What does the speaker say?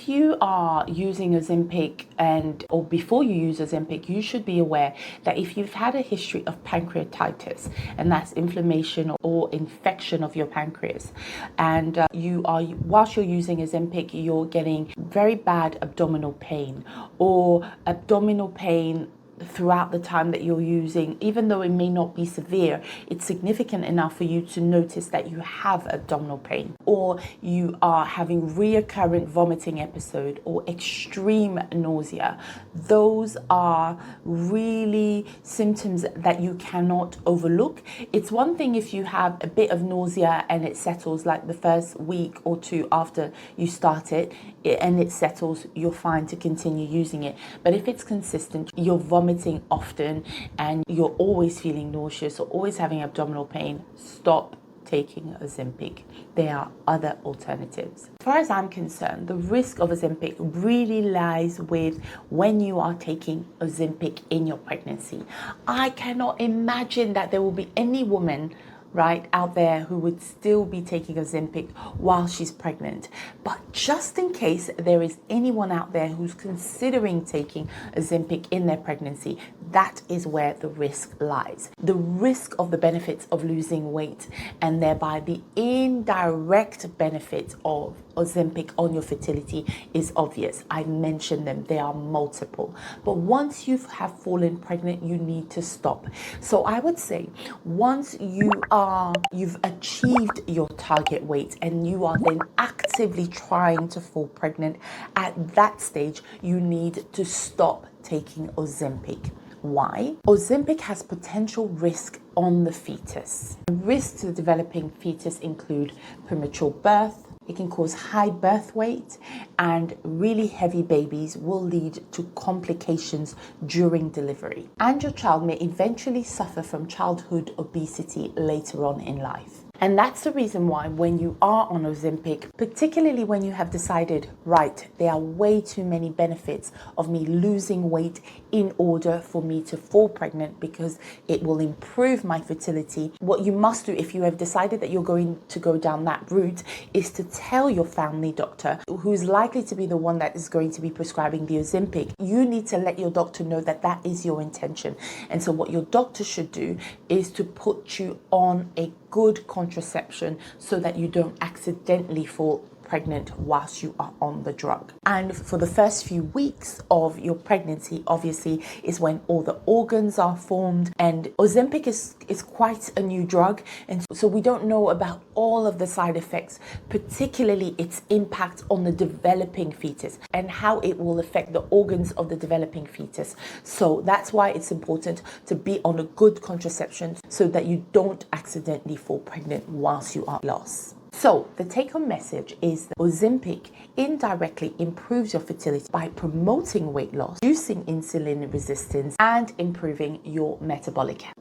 if you are using Ozempic or before you use Ozempic, you should be aware that if you've had a history of pancreatitis, and that's inflammation or infection of your pancreas, and whilst you're using Ozempic, you're getting very bad abdominal pain or abdominal pain throughout the time that you're using, even though it may not be severe, it's significant enough for you to notice that you have abdominal pain, or you are having reoccurrent vomiting episode or extreme nausea. Those are really symptoms that you cannot overlook. It's one thing if you have a bit of nausea and it settles like the first week or two after you start it, and it settles, you're fine to continue using it. But if it's consistent, you're vomiting often and you're always feeling nauseous or always having abdominal pain, stop taking Ozempic. There are other alternatives. As far as I'm concerned, the risk of Ozempic really lies with when you are taking Ozempic in your pregnancy. I cannot imagine that there will be any woman out there who would still be taking Ozempic while she's pregnant. But just in case there is anyone out there who's considering taking Ozempic in their pregnancy, that is where the risk lies. The risk of the benefits of losing weight and thereby the indirect benefit of Ozempic on your fertility is obvious. I mentioned them, they are multiple. But once you have fallen pregnant, you need to stop. So I would say once you've achieved your target weight and you are then actively trying to fall pregnant, at that stage you need to stop taking Ozempic. Why? Ozempic has potential risk on the fetus. Risks to the developing fetus include premature birth. It can cause high birth weight, and really heavy babies will lead to complications during delivery. And your child may eventually suffer from childhood obesity later on in life. And that's the reason why when you are on Ozempic, particularly when you have decided, right, there are way too many benefits of me losing weight in order for me to fall pregnant because it will improve my fertility, what you must do if you have decided that you're going to go down that route is to tell your family doctor, who's likely to be the one that is going to be prescribing the Ozempic. You need to let your doctor know that that is your intention. And so what your doctor should do is to put you on a good contraception so that you don't accidentally fall pregnant whilst you are on the drug. And for the first few weeks of your pregnancy, obviously, is when all the organs are formed, and Ozempic is quite a new drug, and so we don't know about all of the side effects, particularly its impact on the developing fetus and how it will affect the organs of the developing fetus. So that's why it's important to be on a good contraception so that you don't accidentally fall pregnant whilst you are lost. So the take-home message is that Ozempic indirectly improves your fertility by promoting weight loss, reducing insulin resistance, and improving your metabolic health.